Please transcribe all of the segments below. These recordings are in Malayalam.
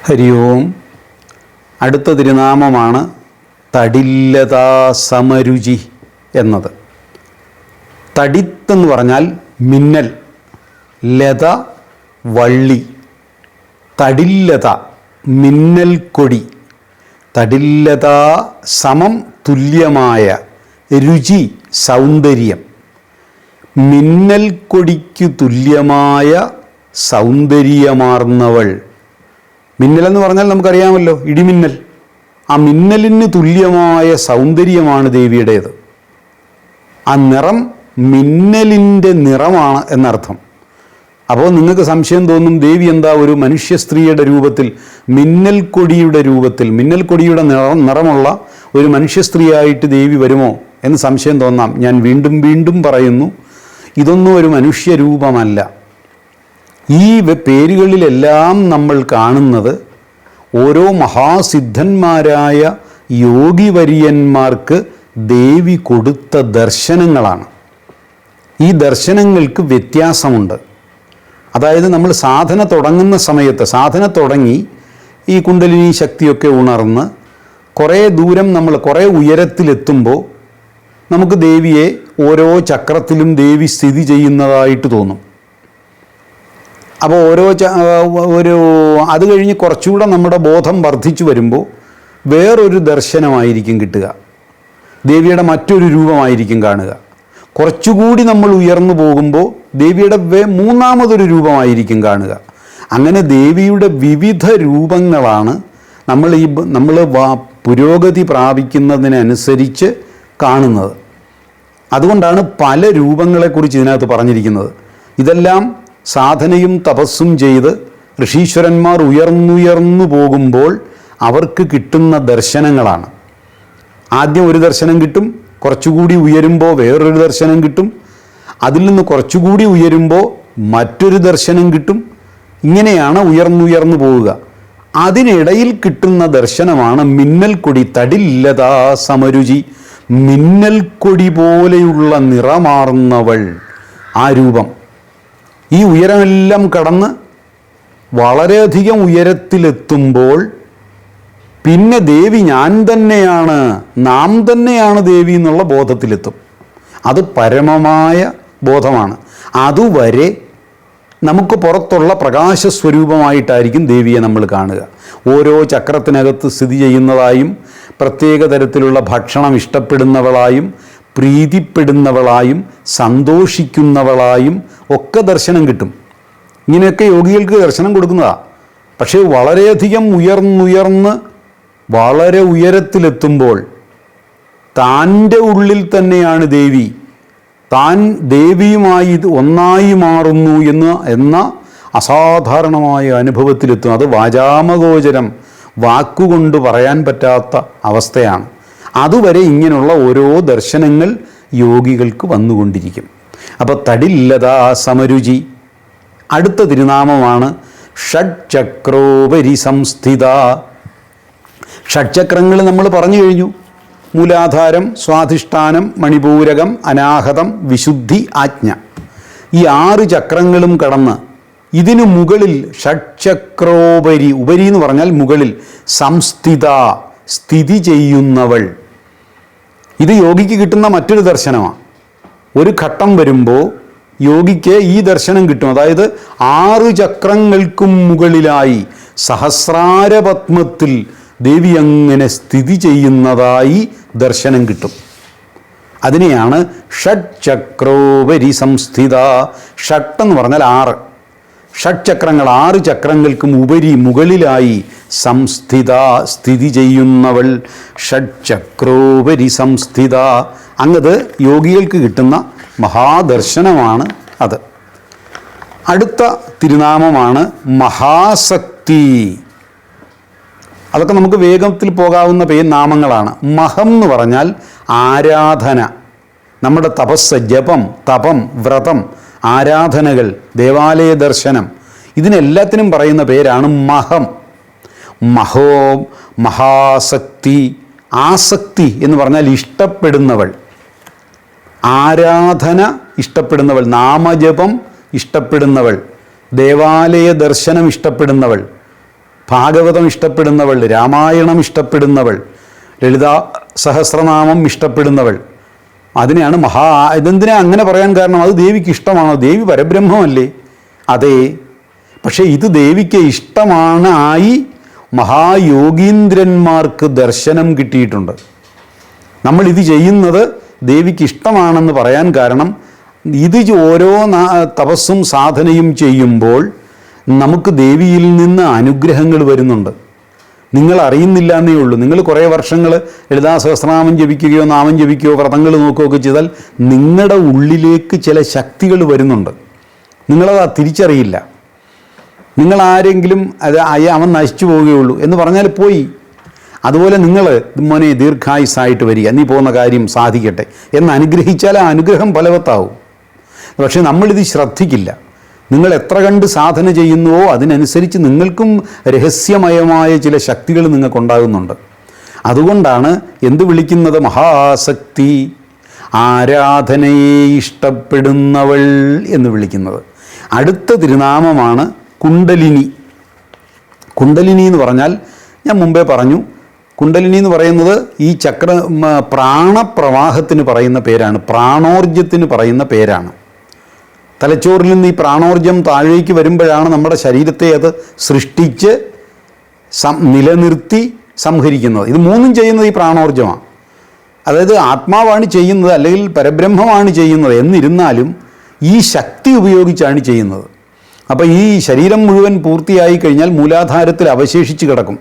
ഹരി ഓം. അടുത്ത തിരുനാമമാണ് തടില്ലതാ സമരുചി എന്നത്. തടിത്തെന്ന് പറഞ്ഞാൽ മിന്നൽ, ലത വള്ളി, തടില്ലത മിന്നൽ കൊടി, തടില്ലത സമം തുല്യമായ, രുചി സൗന്ദര്യം, മിന്നൽ കൊടിക്കു തുല്യമായ സൗന്ദര്യമാർന്നവൾ. മിന്നലെന്ന് പറഞ്ഞാൽ നമുക്കറിയാമല്ലോ, ഇടിമിന്നൽ. ആ മിന്നലിന് തുല്യമായ സൗന്ദര്യമാണ് ദേവിയുടേത്. ആ നിറം മിന്നലിൻ്റെ നിറമാണ് എന്നർത്ഥം. അപ്പോൾ നിങ്ങൾക്ക് സംശയം തോന്നും, ദേവി എന്താ ഒരു മനുഷ്യ സ്ത്രീയുടെ രൂപത്തിൽ, മിന്നൽ കൊടിയുടെ രൂപത്തിൽ, മിന്നൽ കൊടിയുടെ നിറമുള്ള ഒരു മനുഷ്യ സ്ത്രീയായിട്ട് ദേവി വരുമോ എന്ന് സംശയം തോന്നാം. ഞാൻ വീണ്ടും വീണ്ടും പറയുന്നു, ഇതൊന്നും ഒരു മനുഷ്യരൂപമല്ല. ഈ പേരുകളിലെല്ലാം നമ്മൾ കാണുന്നത് ഓരോ മഹാസിദ്ധന്മാരായ യോഗിവര്യന്മാർക്ക് ദേവി കൊടുത്ത ദർശനങ്ങളാണ്. ഈ ദർശനങ്ങൾക്ക് വ്യത്യാസമുണ്ട്. അതായത് നമ്മൾ സാധന തുടങ്ങുന്ന സമയത്ത്, സാധന തുടങ്ങി ഈ കുണ്ടലിനി ശക്തിയൊക്കെ ഉണർന്ന് കുറേ ദൂരം നമ്മൾ കുറേ ഉയരത്തിലെത്തുമ്പോൾ നമുക്ക് ദേവിയെ ഓരോ ചക്രത്തിലും ദേവി സ്ഥിതി ചെയ്യുന്നതായിട്ട് തോന്നും. അപ്പോൾ അത് കഴിഞ്ഞ് കുറച്ചുകൂടെ നമ്മുടെ ബോധം വർദ്ധിച്ചു വരുമ്പോൾ വേറൊരു ദർശനമായിരിക്കും കിട്ടുക. ദേവിയുടെ മറ്റൊരു രൂപമായിരിക്കും കാണുക. കുറച്ചുകൂടി നമ്മൾ ഉയർന്നു പോകുമ്പോൾ ദേവിയുടെ മൂന്നാമതൊരു രൂപമായിരിക്കും കാണുക. അങ്ങനെ ദേവിയുടെ വിവിധ രൂപങ്ങളാണ് നമ്മൾ പുരോഗതി പ്രാപിക്കുന്നതിനനുസരിച്ച് കാണുന്നത്. അതുകൊണ്ടാണ് പല രൂപങ്ങളെക്കുറിച്ച് ഇതിനകത്ത് പറഞ്ഞിരിക്കുന്നത്. ഇതെല്ലാം സാധനയും തപസ്സും ചെയ്ത് ഋഷീശ്വരന്മാർ ഉയർന്നുയർന്നു പോകുമ്പോൾ അവർക്ക് കിട്ടുന്ന ദർശനങ്ങളാണ്. ആദ്യം ഒരു ദർശനം കിട്ടും, കുറച്ചുകൂടി ഉയരുമ്പോൾ വേറൊരു ദർശനം കിട്ടും, അതിൽ നിന്ന് കുറച്ചുകൂടി ഉയരുമ്പോൾ മറ്റൊരു ദർശനം കിട്ടും. ഇങ്ങനെയാണ് ഉയർന്നുയർന്നു പോവുക. അതിനിടയിൽ കിട്ടുന്ന ദർശനമാണ് മിന്നൽ കൊടി, തടില്ലതാ സമരുചി, മിന്നൽ കൊടി പോലെയുള്ള നിറമാർന്നവൾ. ആ രൂപം ഈ ഉയരമെല്ലാം കടന്ന് വളരെയധികം ഉയരത്തിലെത്തുമ്പോൾ പിന്നെ ദേവി ഞാൻ തന്നെയാണ്, നാം തന്നെയാണ് ദേവി എന്നുള്ള ബോധത്തിലെത്തും. അത് പരമമായ ബോധമാണ്. അതുവരെ നമുക്ക് പുറത്തുള്ള പ്രകാശസ്വരൂപമായിട്ടായിരിക്കും ദേവിയെ നമ്മൾ കാണുക. ഓരോ ചക്രത്തിനകത്ത് സ്ഥിതി ചെയ്യുന്നതായും പ്രത്യേക തരത്തിലുള്ള ഭക്ഷണം ഇഷ്ടപ്പെടുന്നവളായും പ്രീതിപ്പെടുന്നവളായും സന്തോഷിക്കുന്നവളായും ഒക്കെ ദർശനം കിട്ടും. ഇങ്ങനെയൊക്കെ യോഗികൾക്ക് ദർശനം കൊടുക്കുന്നതാണ്. പക്ഷേ വളരെയധികം ഉയർന്നുയർന്ന് വളരെ ഉയരത്തിലെത്തുമ്പോൾ താൻ്റെ ഉള്ളിൽ തന്നെയാണ് ദേവി, താൻ ദേവിയുമായി ഒന്നായി മാറുന്നു എന്ന അസാധാരണമായ അനുഭവത്തിലെത്തും. അത് വാചാമഗോചരം, വാക്കുകൊണ്ട് പറയാൻ പറ്റാത്ത അവസ്ഥയാണ്. അതുവരെ ഇങ്ങനെയുള്ള ഓരോ ദർശനങ്ങൾ യോഗികൾക്ക് വന്നുകൊണ്ടിരിക്കും. അപ്പോൾ തടില്ലതാ സമരുചി. അടുത്ത തിരുനാമമാണ് ഷഡ്ചക്രോപരി സംസ്ഥിത. ഷഡ്ചക്രങ്ങൾ നമ്മൾ പറഞ്ഞു കഴിഞ്ഞു. മൂലാധാരം, സ്വാധിഷ്ഠാനം, മണിപൂരകം, അനാഹതം, വിശുദ്ധി, ആജ്ഞ. ഈ 6 ചക്രങ്ങളും കടന്ന് ഇതിനു മുകളിൽ ഷഡ്ചക്രോപരി, ഉപരി എന്ന് പറഞ്ഞാൽ മുകളിൽ, സംസ്ഥിത സ്ഥിതി ചെയ്യുന്നവൾ. ഇത് യോഗിക്ക് കിട്ടുന്ന മറ്റൊരു ദർശനമാണ്. ഒരു ഘട്ടം വരുമ്പോൾ യോഗിക്ക് ഈ ദർശനം കിട്ടും. അതായത് 6 ചക്രങ്ങൾക്കും മുകളിലായി സഹസ്രാരപത്മത്തിൽ ദേവി അങ്ങനെ സ്ഥിതി ചെയ്യുന്നതായി ദർശനം കിട്ടും. അതിനെയാണ് ഷഡ്ചക്രോപരി സംസ്ഥിത. ഷട്ട് എന്ന് പറഞ്ഞാൽ 6. ഷഡ്ചക്രങ്ങൾ, 6 ചക്രങ്ങൾക്കും ഉപരി മുകളിലായി സംസ്ഥിത സ്ഥിതി ചെയ്യുന്നവൾ. ഷഡ്ചക്രോപരി സംസ്ഥിത. അങ്ങത് യോഗികൾക്ക് കിട്ടുന്ന മഹാദർശനമാണ് അത്. അടുത്ത തിരുനാമമാണ് മഹാശക്തി. അതൊക്കെ നമുക്ക് വേഗത്തിൽ പോകാവുന്ന നാമങ്ങളാണ്. മഹം എന്ന് പറഞ്ഞാൽ ആരാധന, നമ്മുടെ തപസ്, ജപം, തപം, വ്രതം, ആരാധനകൾ, ദേവാലയ ദർശനം, ഇതിനെല്ലാത്തിനും പറയുന്ന പേരാണ് മഹം. മഹോ, മഹാശക്തി. ആസക്തി എന്ന് പറഞ്ഞാൽ ഇഷ്ടപ്പെടുന്നവൾ, ആരാധന ഇഷ്ടപ്പെടുന്നവൾ, നാമജപം ഇഷ്ടപ്പെടുന്നവൾ, ദേവാലയ ദർശനം ഇഷ്ടപ്പെടുന്നവൾ, ഭാഗവതം ഇഷ്ടപ്പെടുന്നവൾ, രാമായണം ഇഷ്ടപ്പെടുന്നവൾ, ലളിതാ സഹസ്രനാമം ഇഷ്ടപ്പെടുന്നവൾ, അതിനെയാണ് ഇതെന്തിനാ അങ്ങനെ പറയാൻ കാരണം? അത് ദേവിക്ക് ഇഷ്ടമാണോ? ദേവി പരബ്രഹ്മമല്ലേ? അതെ. പക്ഷേ ഇത് ദേവിക്ക് ഇഷ്ടമായി മഹായോഗീന്ദ്രന്മാർക്ക് ദർശനം കിട്ടിയിട്ടുണ്ട്. നമ്മളിത് ചെയ്യുന്നത് ദേവിക്ക് ഇഷ്ടമാണെന്ന് പറയാൻ കാരണം, ഇത് ഓരോ തപസ്സും സാധനയും ചെയ്യുമ്പോൾ നമുക്ക് ദേവിയിൽ നിന്ന് അനുഗ്രഹങ്ങൾ വരുന്നുണ്ട്. നിങ്ങൾ അറിയുന്നില്ല എന്നേ ഉള്ളൂ. നിങ്ങൾ കുറേ വർഷങ്ങൾ ലളിതാ സഹസ്രനാമം ജപിക്കുകയോ നാമം ജപിക്കുകയോ വ്രതങ്ങൾ നോക്കുകയൊക്കെ ചെയ്താൽ നിങ്ങളുടെ ഉള്ളിലേക്ക് ചില ശക്തികൾ വരുന്നുണ്ട്. നിങ്ങളത് തിരിച്ചറിയില്ല. നിങ്ങൾ ആരെങ്കിലും അവൻ നശിച്ചു പോവുകയുള്ളൂ എന്ന് പറഞ്ഞാൽ പോയി. അതുപോലെ നിങ്ങൾ മോനെ ദീർഘായുസ്സായിട്ട് വരിക, നീ പോകുന്ന കാര്യം സാധിക്കട്ടെ എന്ന് അനുഗ്രഹിച്ചാൽ ആ അനുഗ്രഹം ഫലവത്താവും. പക്ഷേ നമ്മളിത് ശ്രദ്ധിക്കില്ല. നിങ്ങൾ എത്ര കണ്ട് സാധന ചെയ്യുന്നുവോ അതിനനുസരിച്ച് നിങ്ങൾക്കും രഹസ്യമയമായ ചില ശക്തികൾ നിങ്ങൾക്കുണ്ടാകുന്നുണ്ട്. അതുകൊണ്ടാണ് എന്ത് വിളിക്കുന്നത്? മഹാശക്തി, ആരാധനയെ ഇഷ്ടപ്പെടുന്നവൾ എന്ന് വിളിക്കുന്നത്. അടുത്ത തിരുനാമമാണ് കുണ്ടലിനി. കുണ്ടലിനി എന്ന് പറഞ്ഞാൽ ഞാൻ മുമ്പേ പറഞ്ഞു, കുണ്ടലിനി എന്ന് പറയുന്നത് ഈ പ്രാണപ്രവാഹത്തിന് പറയുന്ന പേരാണ്, പ്രാണോർജ്ജത്തിന് പറയുന്ന പേരാണ്. തലച്ചോറിൽ നിന്ന് ഈ പ്രാണോർജ്ജം താഴേക്ക് വരുമ്പോഴാണ് നമ്മുടെ ശരീരത്തെ അത് സൃഷ്ടിച്ച് നിലനിർത്തി സംഹരിക്കുന്നത്. ഇത് മൂന്നും ചെയ്യുന്നത് ഈ പ്രാണോർജ്ജമാണ്. അതായത് ആത്മാവാണ് ചെയ്യുന്നത്, അല്ലെങ്കിൽ പരബ്രഹ്മമാണ് ചെയ്യുന്നത്. എന്നിരുന്നാലും ഈ ശക്തി ഉപയോഗിച്ചാണ് ചെയ്യുന്നത്. അപ്പോൾ ഈ ശരീരം മുഴുവൻ പൂർത്തിയായി കഴിഞ്ഞാൽ മൂലാധാരത്തിൽ അവശേഷിച്ച് കിടക്കും.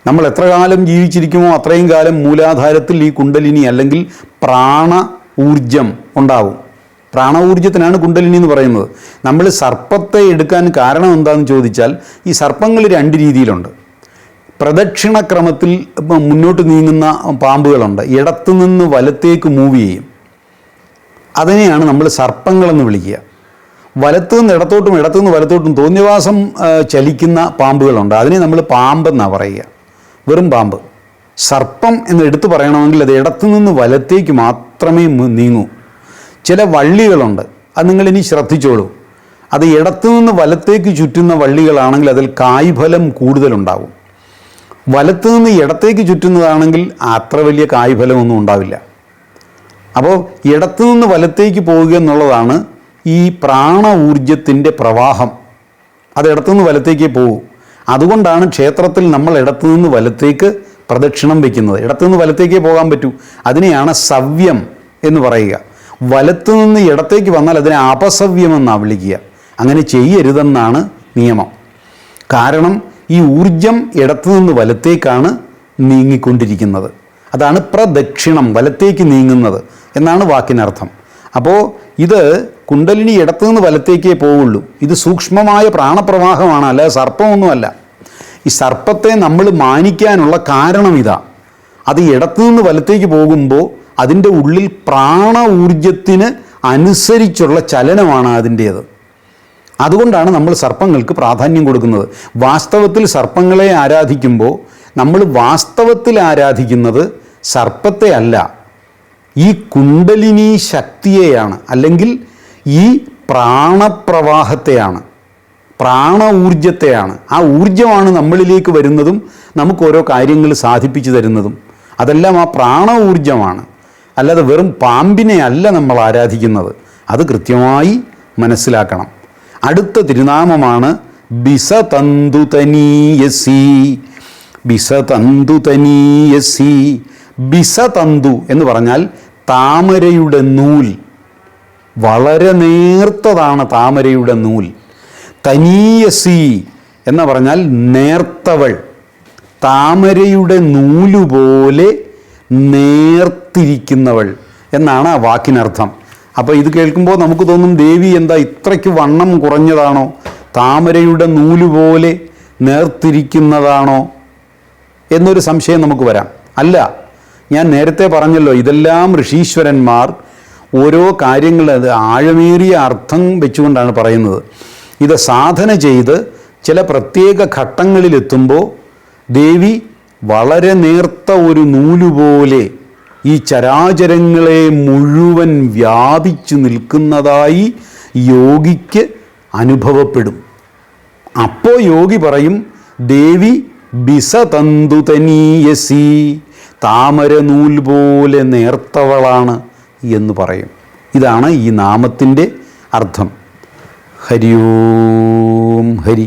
നമ്മൾ എത്ര കാലം ജീവിച്ചിരിക്കുമോ അത്രയും കാലം മൂലാധാരത്തിൽ ഈ കുണ്ടലിനി അല്ലെങ്കിൽ പ്രാണ ഊർജം ഉണ്ടാവും. പ്രാണ ഊർജത്തിനാണ് കുണ്ടലിനി എന്ന് പറയുന്നത്. നമ്മൾ സർപ്പത്തെ എടുക്കാൻ കാരണം എന്താണെന്ന് ചോദിച്ചാൽ, ഈ സർപ്പങ്ങൾ രണ്ട് രീതിയിലുണ്ട്. പ്രദക്ഷിണക്രമത്തിൽ മുന്നോട്ട് നീങ്ങുന്ന പാമ്പുകളുണ്ട്, ഇടത്തുനിന്ന് വലത്തേക്ക് മൂവ് ചെയ്യും. അതിനെയാണ് നമ്മൾ സർപ്പങ്ങളെന്ന് വിളിക്കുക. വലത്തുനിന്ന് ഇടത്തോട്ടും ഇടത്തുനിന്ന് വലത്തോട്ടും തോന്നിവാസം ചലിക്കുന്ന പാമ്പുകളുണ്ട്, അതിനെ നമ്മൾ പാമ്പെന്നാണ് പറയുക, വെറും പാമ്പ്. സർപ്പം എന്ന് എടുത്തു പറയണമെങ്കിൽ അത് ഇടത്തുനിന്ന് വലത്തേക്ക് മാത്രമേ നീങ്ങൂ. ചില വള്ളികളുണ്ട്, അത് നിങ്ങളിനി ശ്രദ്ധിച്ചോളൂ. അത് ഇടത്തുനിന്ന് വലത്തേക്ക് ചുറ്റുന്ന വള്ളികളാണെങ്കിൽ അതിൽ കായ്ഫലം കൂടുതലുണ്ടാവും. വലത്തുനിന്ന് ഇടത്തേക്ക് ചുറ്റുന്നതാണെങ്കിൽ അത്ര വലിയ കായ്ഫലമൊന്നും ഉണ്ടാവില്ല. അപ്പോൾ ഇടത്തുനിന്ന് വലത്തേക്ക് പോവുക എന്നുള്ളതാണ് ഈ പ്രാണ ഊർജത്തിൻ്റെ പ്രവാഹം. അത് ഇടത്തുനിന്ന് വലത്തേക്കേ പോകൂ. അതുകൊണ്ടാണ് ക്ഷേത്രത്തിൽ നമ്മൾ ഇടത്തുനിന്ന് വലത്തേക്ക് പ്രദക്ഷിണം വയ്ക്കുന്നത്. ഇടത്തുനിന്ന് വലത്തേക്കേ പോകാൻ പറ്റൂ. അതിനെയാണ് സവ്യം എന്ന് പറയുക. വലത്തുനിന്ന് ഇടത്തേക്ക് വന്നാൽ അതിനെ അപസവ്യമെന്നാണ് വിളിക്കുക. അങ്ങനെ ചെയ്യരുതെന്നാണ് നിയമം. കാരണം ഈ ഊർജം ഇടത്തുനിന്ന് വലത്തേക്കാണ് നീങ്ങിക്കൊണ്ടിരിക്കുന്നത്. അതാണ് പ്രദക്ഷിണം, വലത്തേക്ക് നീങ്ങുന്നത് എന്നാണ് വാക്കിനർത്ഥം. അപ്പോൾ ഇത് കുണ്ടലിനി ഇടത്തുനിന്ന് വലത്തേക്കേ പോവുള്ളൂ. ഇത് സൂക്ഷ്മമായ പ്രാണപ്രവാഹമാണ്, അല്ലാതെ സർപ്പമൊന്നുമല്ല. ഈ സർപ്പത്തെ നമ്മൾ മാനിക്കാനുള്ള കാരണം ഇതാ. അത് ഇടത്തുനിന്ന് വലത്തേക്ക് പോകുമ്പോൾ അതിൻ്റെ ഉള്ളിൽ പ്രാണ ഊർജത്തിന് അനുസരിച്ചുള്ള ചലനമാണ് അതിൻ്റേത്. അതുകൊണ്ടാണ് നമ്മൾ സർപ്പങ്ങൾക്ക് പ്രാധാന്യം കൊടുക്കുന്നത്. വാസ്തവത്തിൽ സർപ്പങ്ങളെ ആരാധിക്കുമ്പോൾ നമ്മൾ വാസ്തവത്തിൽ ആരാധിക്കുന്നത് സർപ്പത്തെ അല്ല, ഈ കുണ്ടലിനി ശക്തിയെയാണ്, അല്ലെങ്കിൽ ഈ പ്രാണപ്രവാഹത്തെയാണ്, പ്രാണ ഊർജത്തെയാണ്. ആ ഊർജമാണ് നമ്മളിലേക്ക് വരുന്നതും നമുക്ക് ഓരോ കാര്യങ്ങൾ സാധിപ്പിച്ചു തരുന്നതും. അതെല്ലാം ആ പ്രാണ ഊർജമാണ്, അല്ലാതെ വെറും പാമ്പിനെ അല്ല നമ്മൾ ആരാധിക്കുന്നത്. അത് കൃത്യമായി മനസ്സിലാക്കണം. അടുത്ത തിരുനാമമാണ് ബിസതന്തുതനീയസി. ബിസതന്തുതനീയസി. ബിസതന്തു എന്ന് പറഞ്ഞാൽ താമരയുടെ നൂൽ. വളരെ നേർത്തതാണ് താമരയുടെ നൂൽ. തനീയസി എന്ന് പറഞ്ഞാൽ നേർത്തവൾ. താമരയുടെ നൂലുപോലെ നേർത്തിരിക്കുന്നവൾ എന്നാണ് ആ വാക്കിനർത്ഥം. അപ്പോൾ ഇത് കേൾക്കുമ്പോൾ നമുക്ക് തോന്നും, ദേവി എന്താ ഇത്രയ്ക്ക് വണ്ണം കുറഞ്ഞതാണോ, താമരയുടെ നൂലുപോലെ നേർത്തിരിക്കുന്നതാണോ എന്നൊരു സംശയം നമുക്ക് വരാം. അല്ല, ഞാൻ നേരത്തെ പറഞ്ഞല്ലോ, ഇതെല്ലാം ഋഷീശ്വരന്മാർ ഓരോ കാര്യങ്ങൾ അത് ആഴമേറിയ അർത്ഥം വെച്ചുകൊണ്ടാണ് പറയുന്നത്. ഇത് സാധന ചെയ്ത് ചില പ്രത്യേക ഘട്ടങ്ങളിലെത്തുമ്പോൾ ദേവി വളരെ നേർത്ത ഒരു നൂലുപോലെ ഈ ചരാചരങ്ങളെ മുഴുവൻ വ്യാപിച്ചു നിൽക്കുന്നതായി യോഗിക്ക് അനുഭവപ്പെടും. അപ്പോൾ യോഗി പറയും, ദേവി ബിസതന്തുതനീയസി, താമര നൂൽ പോലെ നേർത്തവളാണ് എന്ന് പറയും. ഇതാണ് ഈ നാമത്തിൻ്റെ അർത്ഥം. ഹരി ഓം ഹരി.